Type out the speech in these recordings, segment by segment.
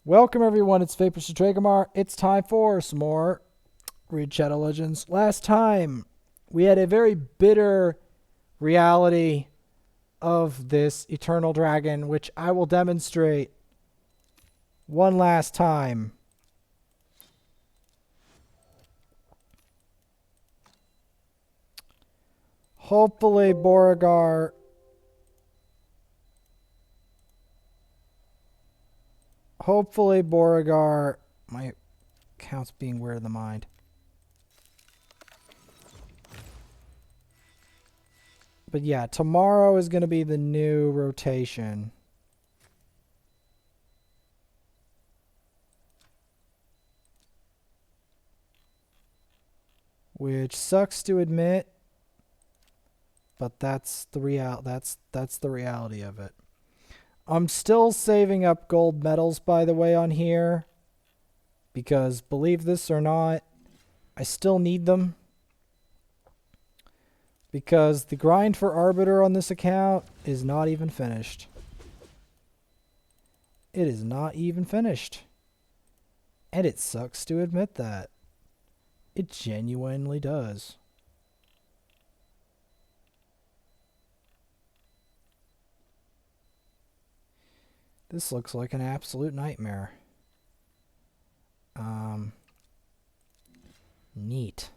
Welcome everyone, it's Vapor Stragamar. It's time for some more Read Shadow Legends. Last time, we had a very bitter reality of this Eternal Dragon, which I will demonstrate one last time. Hopefully Boragar my account's being weird in the mind. But yeah, tomorrow is going to be the new rotation. Which sucks to admit, but that's the reality of it. I'm still saving up gold medals, by the way, on here. Because, believe this or not, I still need them. Because the grind for Arbiter on this account is not even finished. It is not even finished. And it sucks to admit that. It genuinely does. This looks like an absolute nightmare. Neat.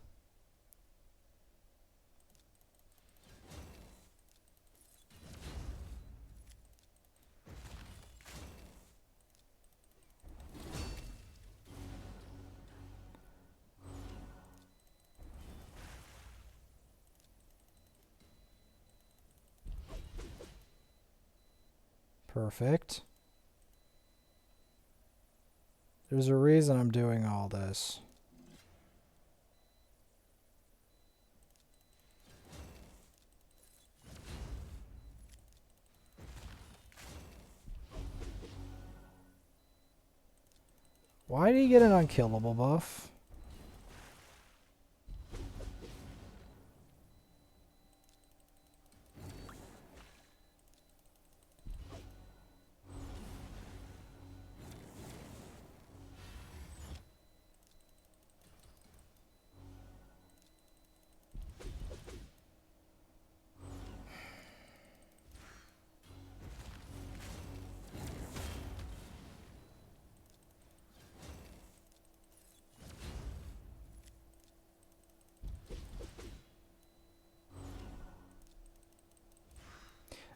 Perfect. There's a reason I'm doing all this. Why do you get an unkillable buff?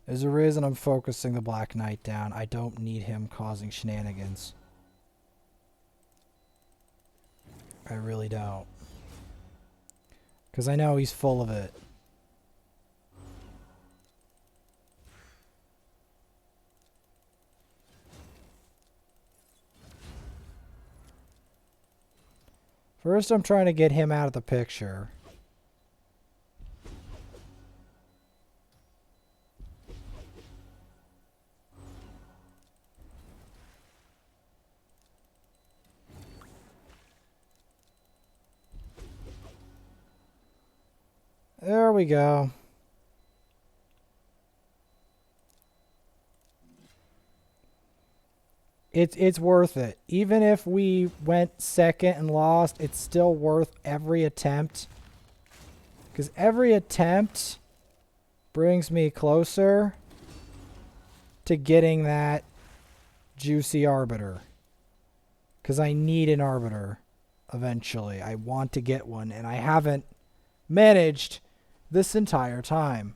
There's a reason I'm focusing the Black Knight down. I don't need him causing shenanigans. I really don't. Because I know he's full of it. First, I'm trying to get him out of the picture. There we go. It's worth it. Even if we went second and lost, it's still worth every attempt. Because every attempt brings me closer to getting that juicy Arbiter. Because I need an Arbiter eventually. I want to get one, and I haven't managed this entire time.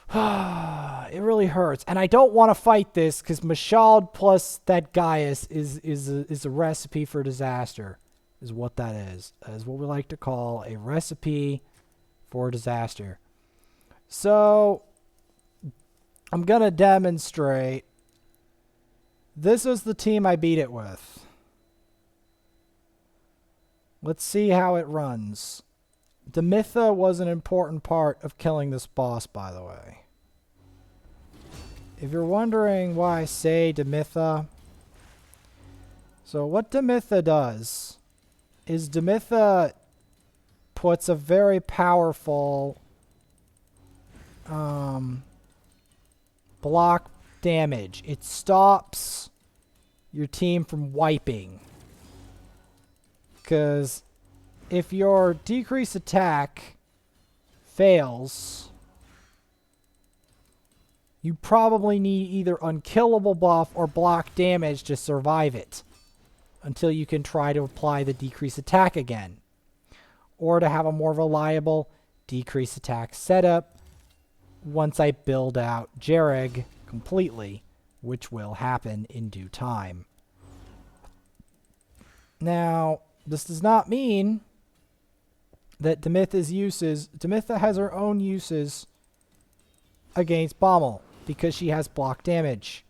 It really hurts. And I don't want to fight this because Mashald plus that Gaius is a recipe for disaster. Is what that is. That is what we like to call a recipe for disaster. So, I'm going to demonstrate. This is the team I beat it with. Let's see how it runs. Demitha was an important part of killing this boss, by the way. If you're wondering why I say Demitha, so what Demitha does is Demitha puts a very powerful block damage. It stops your team from wiping. Because if your decrease attack fails, you probably need either unkillable buff or block damage to survive it until you can try to apply the decrease attack again, or to have a more reliable decrease attack setup once I build out Jereg completely, which will happen in due time. Now, this does not mean that Demytha has her own uses against Bommel, because she has block damage.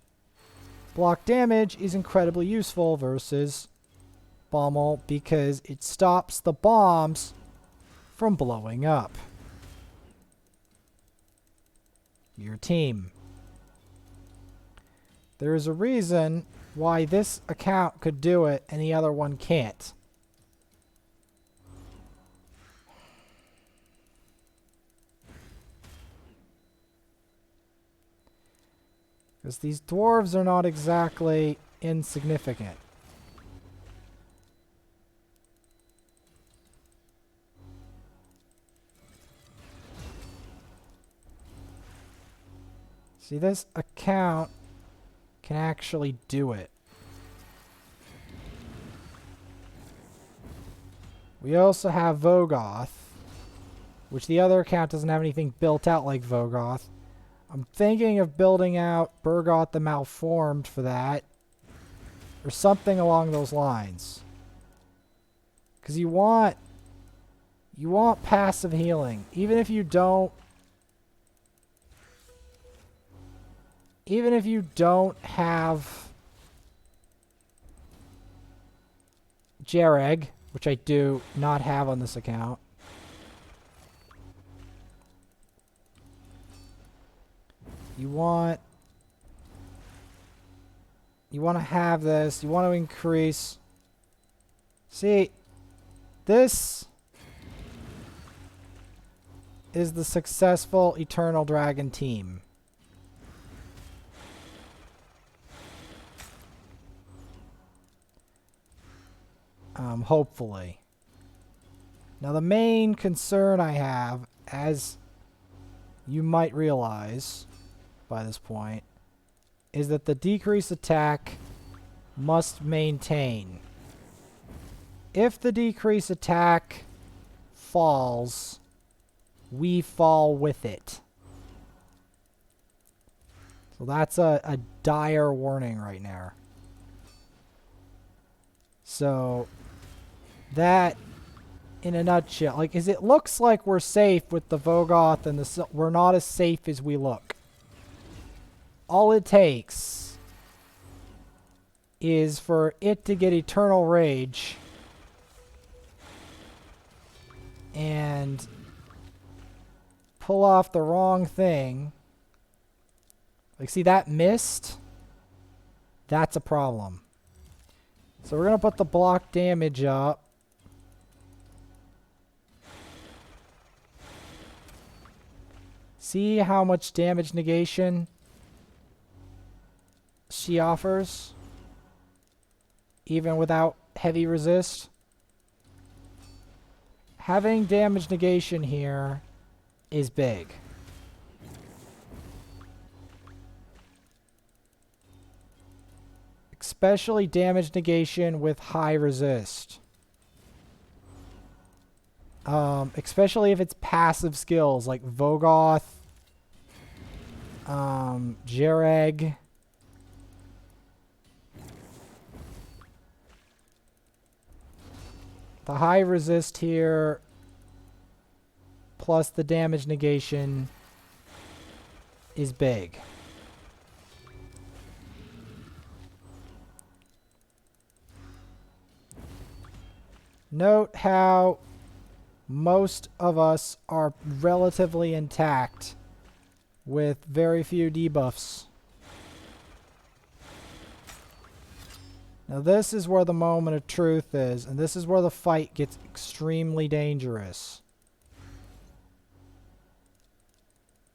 Block damage is incredibly useful versus Bommel because it stops the bombs from blowing up your team. There is a reason why this account could do it and the other one can't. Because these dwarves are not exactly insignificant. See, this account can actually do it. We also have Vogoth, which the other account doesn't have anything built out like Vogoth. I'm thinking of building out Burgoth the Malformed for that, or something along those lines. Because you want passive healing, even if you don't have Jereg, which I do not have on this account. You want to have this. You want to increase. See, this is the successful Eternal Dragon team. Hopefully. Now, the main concern I have, as you might realize by this point, is that the decrease attack must maintain. If the decrease attack falls, we fall with it. So that's a dire warning right now. So that, in a nutshell, like, is it looks like we're safe with the Vogoth and we're not as safe as we look. All it takes is for it to get Eternal Rage and pull off the wrong thing. Like, see that missed? That's a problem. So we're going to put the block damage up. See how much damage negation she offers, even without heavy resist. Having damage negation here is big. Especially damage negation with high resist. Especially if it's passive skills like Vogoth, Jereg. The high resist here, plus the damage negation, is big. Note how most of us are relatively intact with very few debuffs. Now this is where the moment of truth is, and this is where the fight gets extremely dangerous.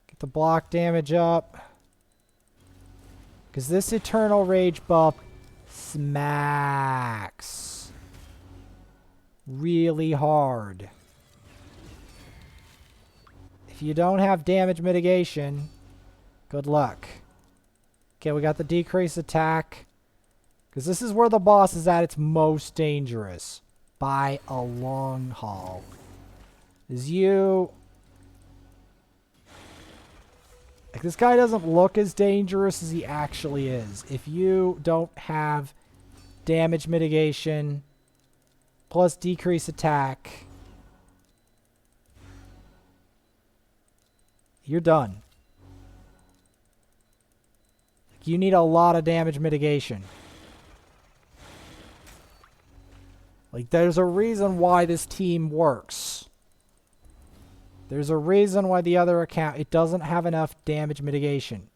Get the block damage up, because this Eternal Rage buff smacks really hard. If you don't have damage mitigation, good luck. Okay, we got the decreased attack. Because this is where the boss is at its most dangerous. By a long haul. Is you... Like, this guy doesn't look as dangerous as he actually is. If you don't have damage mitigation plus decreased attack, you're done. You need a lot of damage mitigation. Like, there's a reason why this team works. There's a reason why the other account, it doesn't have enough damage mitigation.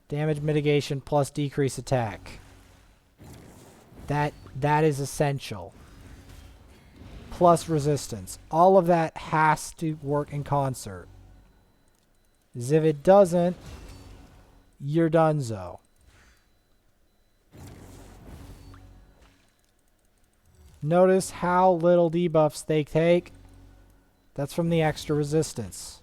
Damage mitigation plus decreased attack. That is essential. Plus resistance. All of that has to work in concert. Because if it doesn't, you're donezo. Notice how little debuffs they take. That's from the extra resistance.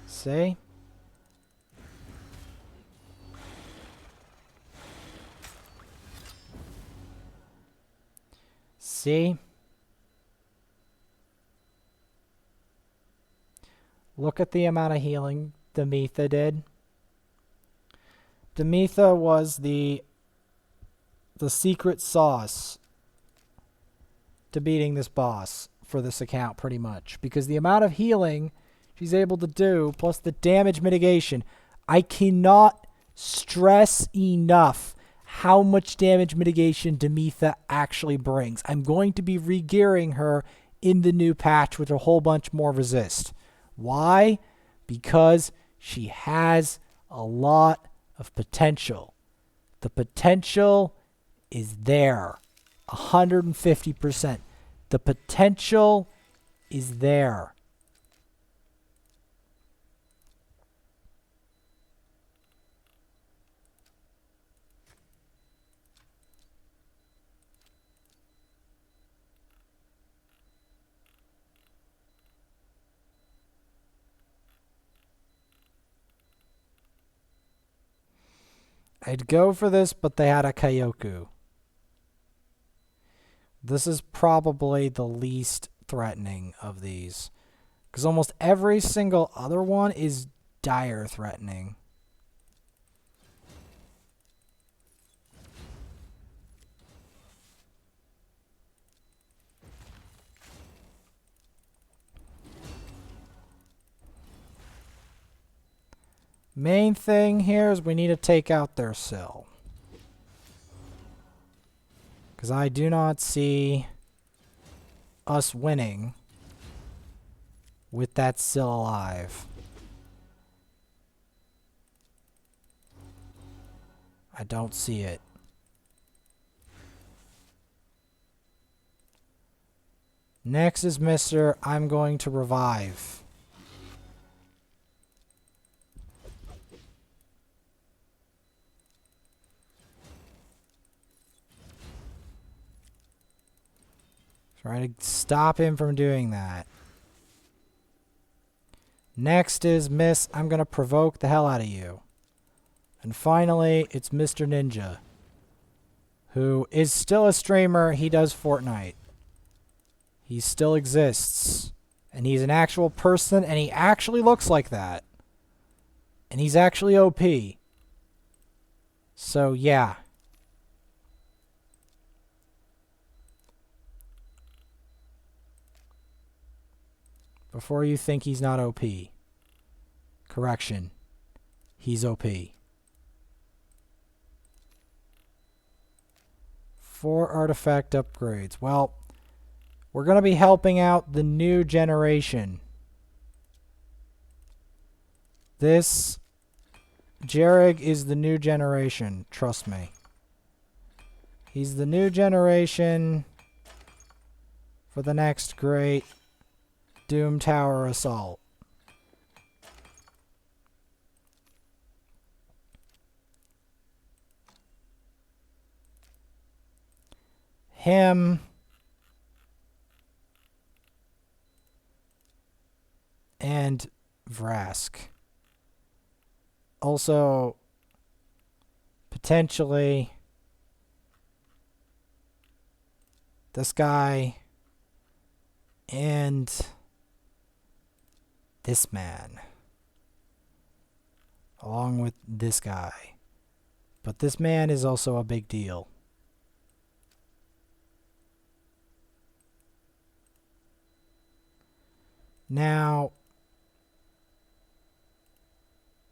See? See? Look at the amount of healing Demetha did. Demetha was the secret sauce to beating this boss for this account, pretty much. Because the amount of healing she's able to do, plus the damage mitigation, I cannot stress enough how much damage mitigation Demetha actually brings. I'm going to be re-gearing her in the new patch with a whole bunch more resist. Why? Because she has a lot of potential. The potential is there. 150%. The potential is there. I'd go for this, but they had a Kyoku. This is probably the least threatening of these. Because almost every single other one is dire threatening. Main thing here is we need to take out their sill. Because I do not see us winning with that sill alive. I don't see it. Next is Mr. I'm going to revive. Try to stop him from doing that. Next is Miss, I'm going to provoke the hell out of you. And finally, it's Mr. Ninja, who is still a streamer. He does Fortnite. He still exists. And he's an actual person, and he actually looks like that. And he's actually OP. So, yeah. Before you think he's not OP. Correction. He's OP. 4 artifact upgrades. Well, we're going to be helping out the new generation. This Jarrig is the new generation. Trust me. He's the new generation for the next great Doom Tower assault. Him and Vrask. Also, potentially this guy and this man, along with this guy. But this man is also a big deal. Now,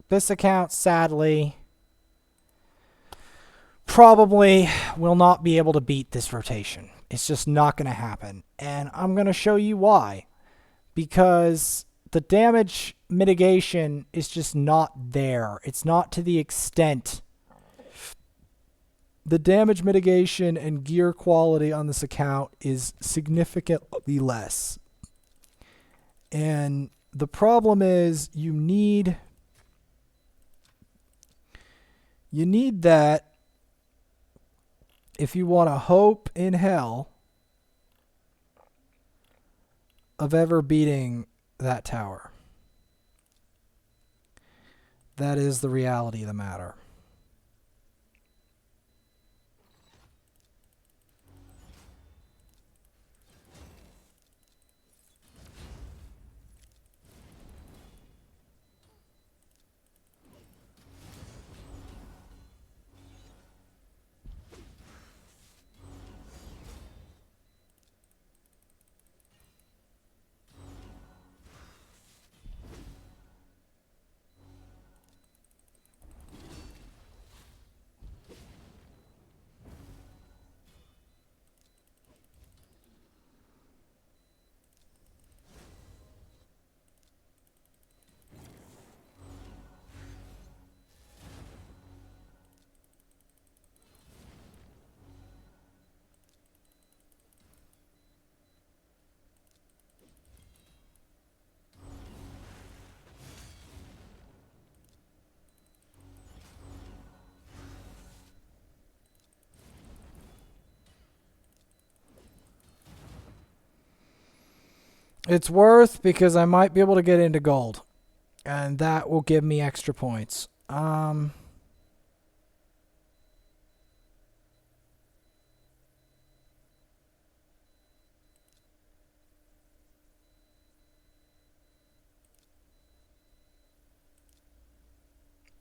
this account, sadly, probably will not be able to beat this rotation. It's just not going to happen. And I'm going to show you why. Because the damage mitigation is just not there. It's not to the extent. The damage mitigation and gear quality on this account is significantly less. And the problem is you need that if you want to hope in hell of ever beating that tower. That is the reality of the matter. It's worth because I might be able to get into gold. And that will give me extra points.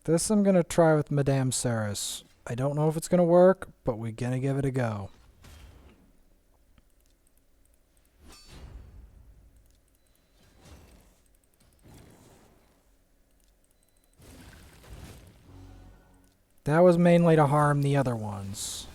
This I'm going to try with Madame Saris. I don't know if it's going to work, but we're going to give it a go. That was mainly to harm the other ones.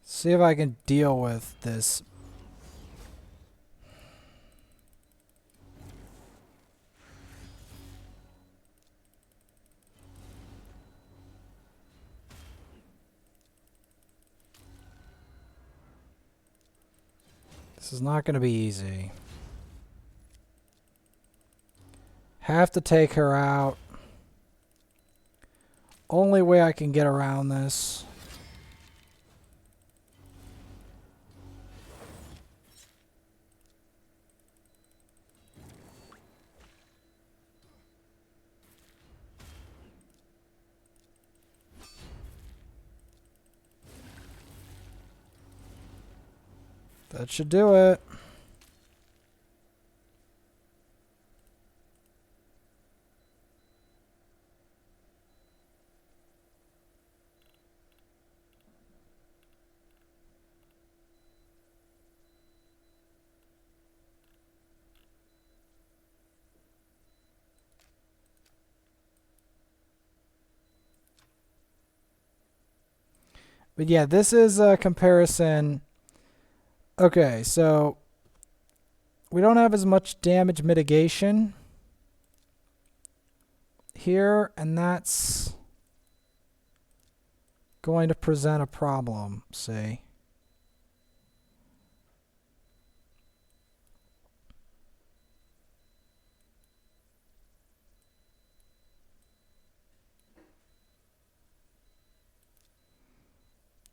See if I can deal with this. This is not going to be easy. Have to take her out. Only way I can get around this. That should do it. But yeah, this is a comparison. Okay, so we don't have as much damage mitigation here, and that's going to present a problem, see?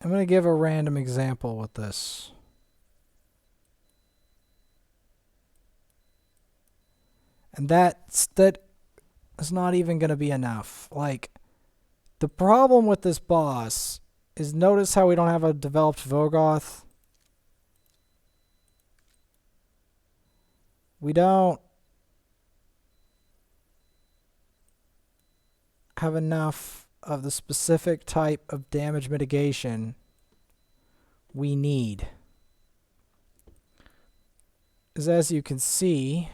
I'm going to give a random example with this. And that is not even going to be enough. Like, the problem with this boss is, notice how we don't have a developed Vogoth. We don't have enough of the specific type of damage mitigation we need. As you can see,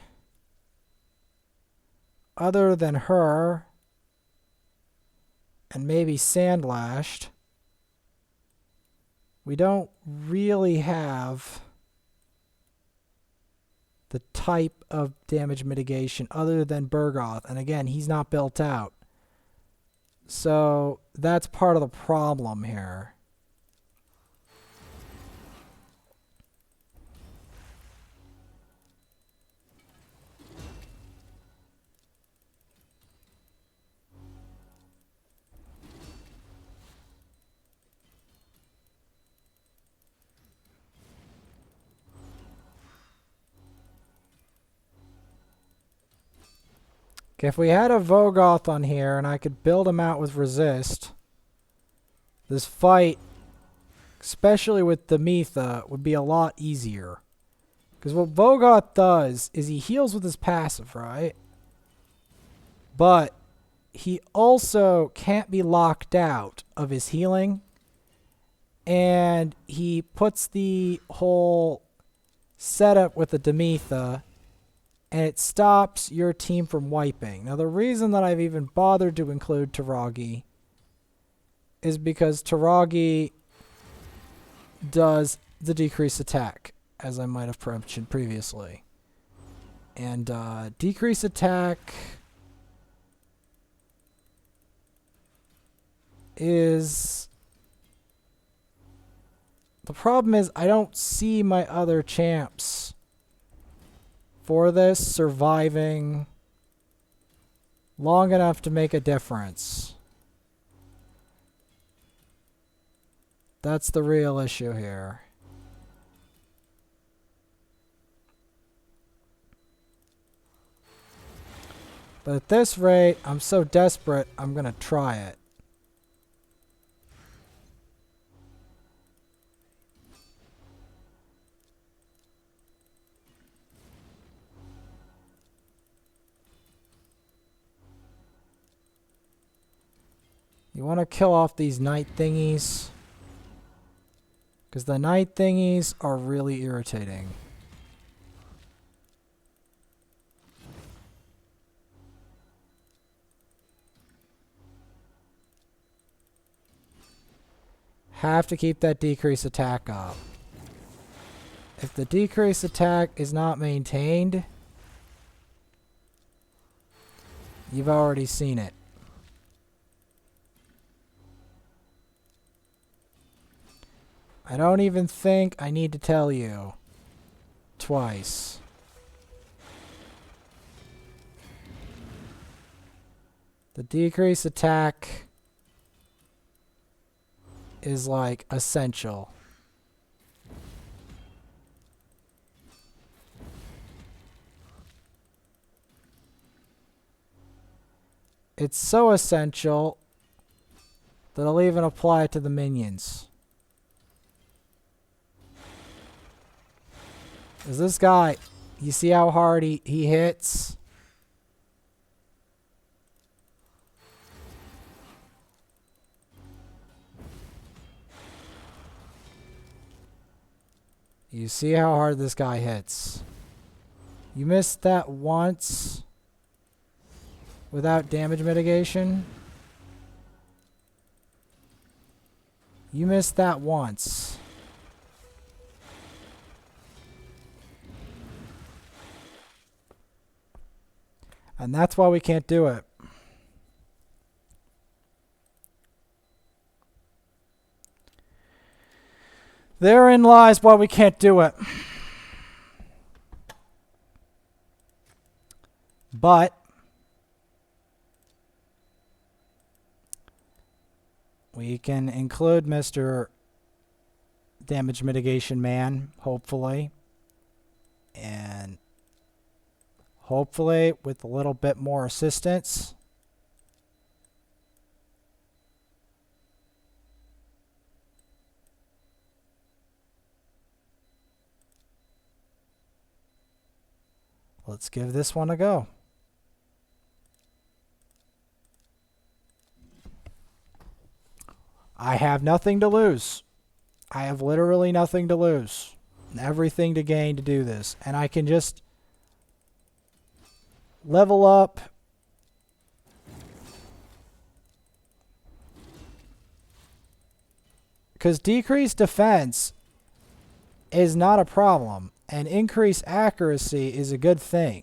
other than her and maybe Sandlashed, we don't really have the type of damage mitigation other than Bergoth. And again, he's not built out. So that's part of the problem here. Okay, if we had a Vogoth on here and I could build him out with resist, this fight, especially with the Mitha, would be a lot easier. Because what Vogoth does is he heals with his passive, right? But he also can't be locked out of his healing. And he puts the whole setup with the Demetha, and it stops your team from wiping. Now, the reason that I've even bothered to include Taragi is because Taragi does the decreased attack, as I might have mentioned previously. And decreased attack is... The problem is I don't see my other champs for this surviving long enough to make a difference. That's the real issue here. But at this rate, I'm so desperate, I'm going to try it. You want to kill off these night thingies, because the night thingies are really irritating. Have to keep that decrease attack up. If the decrease attack is not maintained, you've already seen it. I don't even think I need to tell you twice. The decrease attack is like essential. It's so essential that I'll even apply it to the minions. Is this guy, you see how hard he hits? You see how hard this guy hits? You missed that once without damage mitigation. You missed that once. And that's why we can't do it. Therein lies why we can't do it. But we can include Mr. Damage Mitigation Man, hopefully. And hopefully with a little bit more assistance. Let's give this one a go. I have nothing to lose. I have literally nothing to lose. And everything to gain to do this. And I can just level up. Because decreased defense is not a problem. And increased accuracy is a good thing.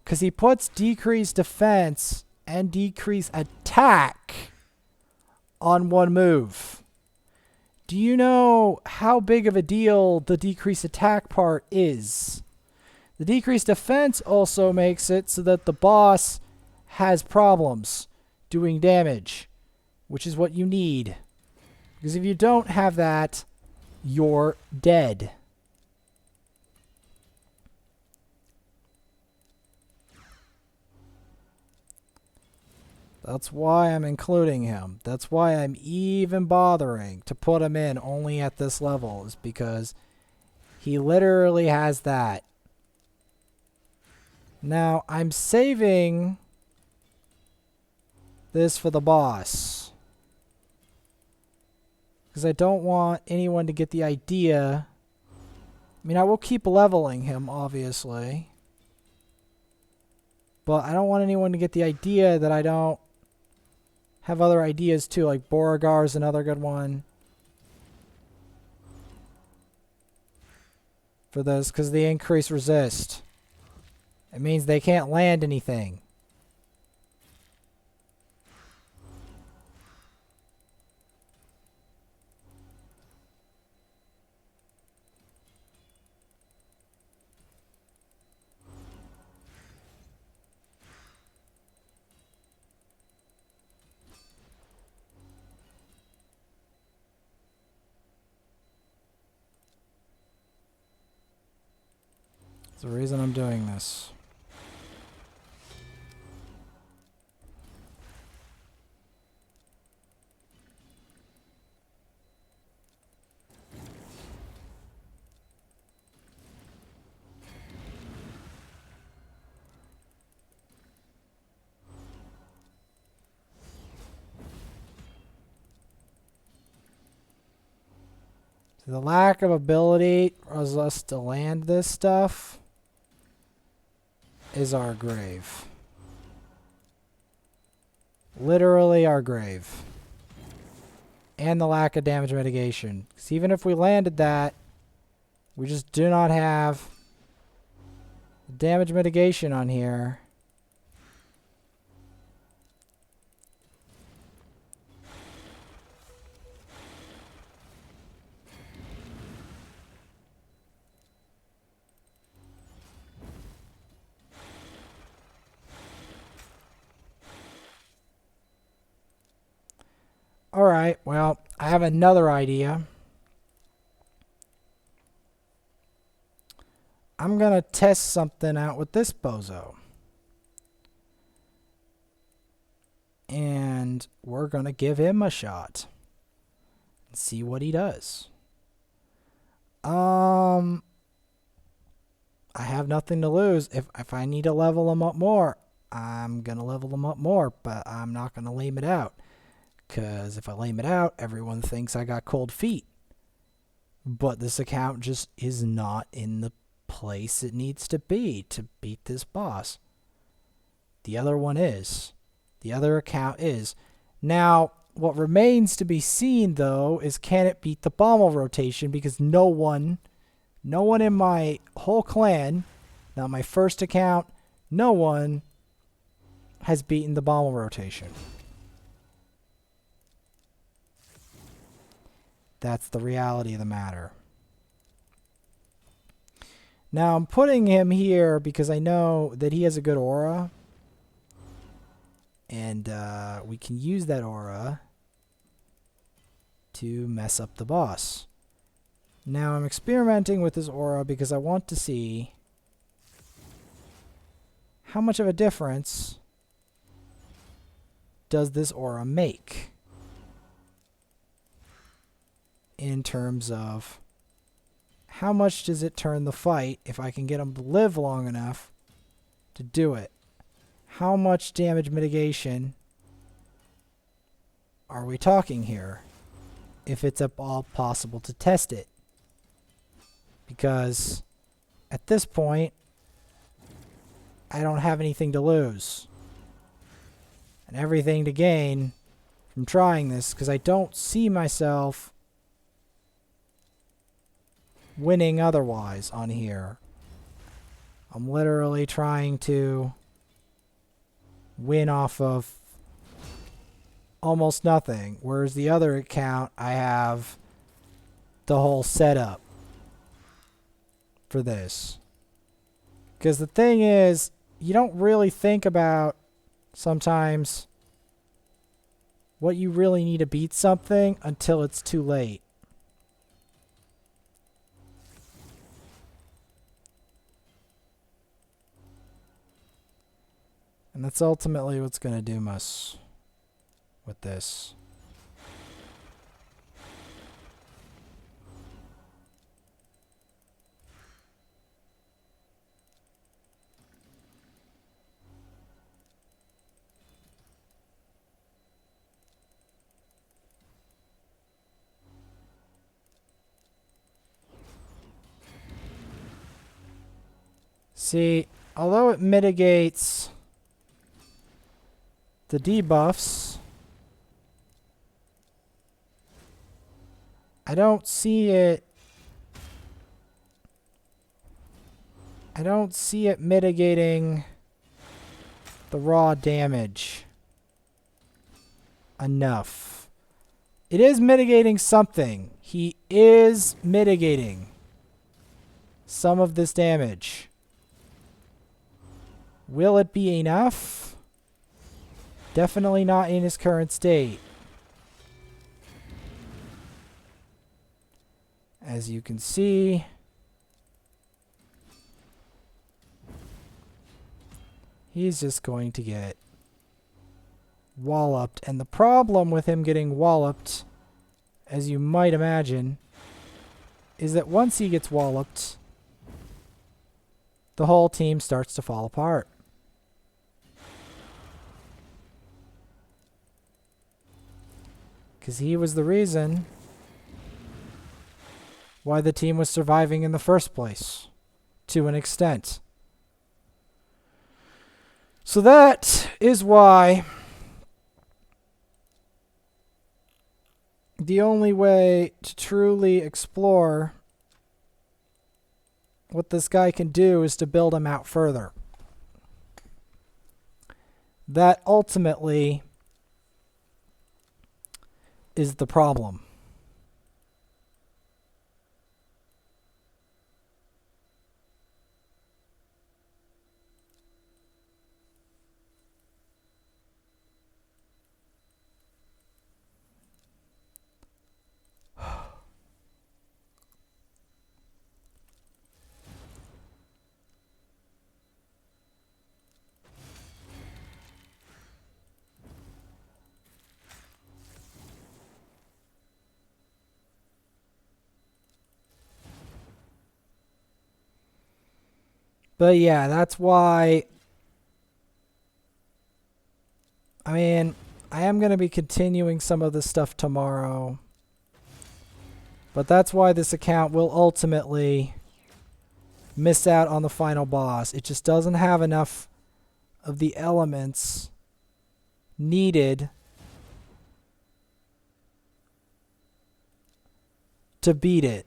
Because he puts decreased defense and decreased attack on one move. Do you know how big of a deal the decreased attack part is? The decreased defense also makes it so that the boss has problems doing damage, which is what you need. Because if you don't have that, you're dead. That's why I'm including him. That's why I'm even bothering to put him in only at this level, is because he literally has that. Now, I'm saving this for the boss, because I don't want anyone to get the idea. I mean, I will keep leveling him, obviously, but I don't want anyone to get the idea that I don't have other ideas too, like Boragar is another good one for this, because they increase resist. It means they can't land anything. That's the reason I'm doing this. The lack of ability for us to land this stuff is our grave. Literally our grave. And the lack of damage mitigation. Because even if we landed that, we just do not have damage mitigation on here. Alright, well, I have another idea. I'm going to test something out with this bozo. And we're going to give him a shot. And see what he does. I have nothing to lose. If I need to level him up more, I'm going to level him up more. But I'm not going to lame it out. Because if I lame it out, everyone thinks I got cold feet. But this account just is not in the place it needs to be to beat this boss. The other one is. The other account is. Now, What remains to be seen, though, is can it beat the Bommel rotation, because no one in my whole clan, not my first account, no one has beaten the Bommel rotation. That's the reality of the matter. Now, I'm putting him here because I know that he has a good aura. And we can use that aura to mess up the boss. Now, I'm experimenting with this aura because I want to see how much of a difference does this aura make in terms of how much does it turn the fight if I can get him to live long enough to do it. How much damage mitigation are we talking here if it's at all possible to test it? Because at this point, I don't have anything to lose and everything to gain from trying this, because I don't see myself winning otherwise on here. I'm literally trying to win off of almost nothing, whereas the other account I have the whole setup for this. Because the thing is, you don't really think about sometimes what you really need to beat something until it's too late. And that's ultimately what's going to doom us with this. See, although it mitigates the debuffs, I don't see it mitigating the raw damage enough. It is mitigating something. He is mitigating some of this damage. Will it be enough? Definitely not in his current state. As you can see, he's just going to get walloped. And the problem with him getting walloped, as you might imagine, is that once he gets walloped, the whole team starts to fall apart. Because he was the reason why the team was surviving in the first place, to an extent. So that is why the only way to truly explore what this guy can do is to build him out further. That ultimately is the problem. But yeah, that's why, I mean, I am going to be continuing some of this stuff tomorrow. But that's why this account will ultimately miss out on the final boss. It just doesn't have enough of the elements needed to beat it.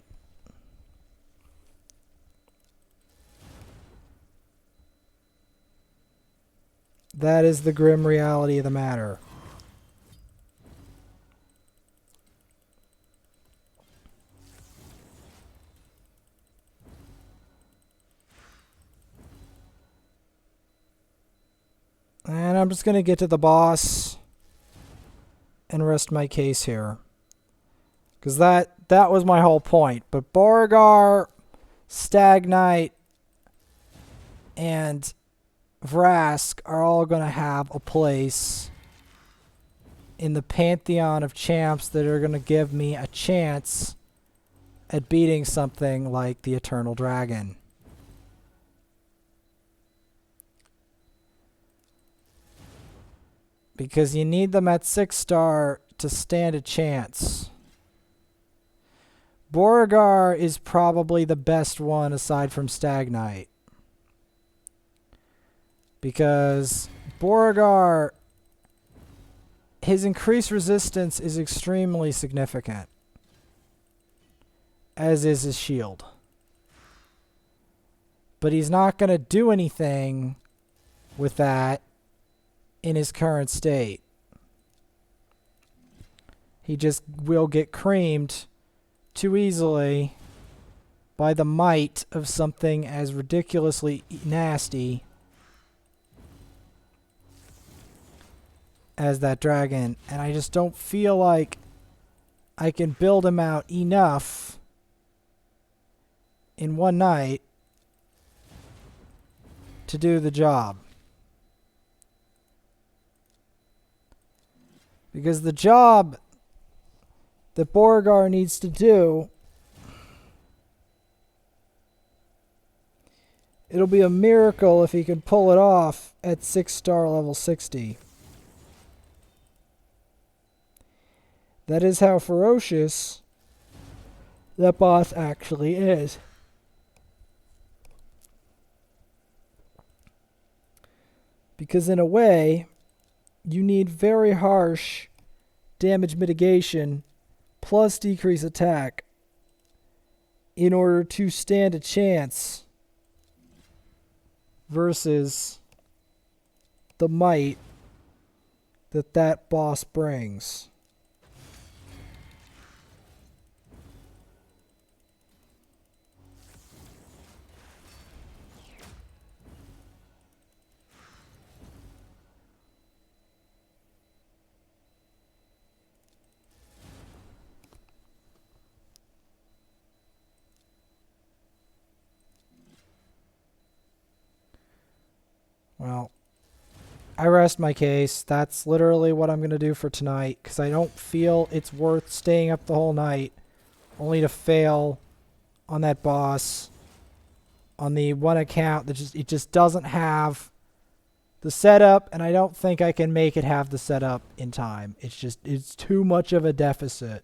That is the grim reality of the matter. And I'm just going to get to the boss and rest my case here. Because that was my whole point. But Boragar, Stagnite, and Vrask are all going to have a place in the pantheon of champs that are going to give me a chance at beating something like the Eternal Dragon. Because you need them at 6-star to stand a chance. Boragar is probably the best one aside from Stagnite. Because Boragar, his increased resistance is extremely significant. As is his shield. But he's not going to do anything with that in his current state. He just will get creamed too easily by the might of something as ridiculously nasty as that dragon. And I just don't feel like I can build him out enough in one night to do the job. Because the job that Boragar needs to do, it'll be a miracle if he can pull it off at 6-star level 60. That is how ferocious that boss actually is. Because in a way, you need very harsh damage mitigation plus decrease attack in order to stand a chance versus the might that that boss brings. Well, I rest my case. That's literally what I'm going to do for tonight, because I don't feel it's worth staying up the whole night only to fail on that boss on the one account that it just doesn't have the setup, and I don't think I can make it have the setup in time. It's too much of a deficit.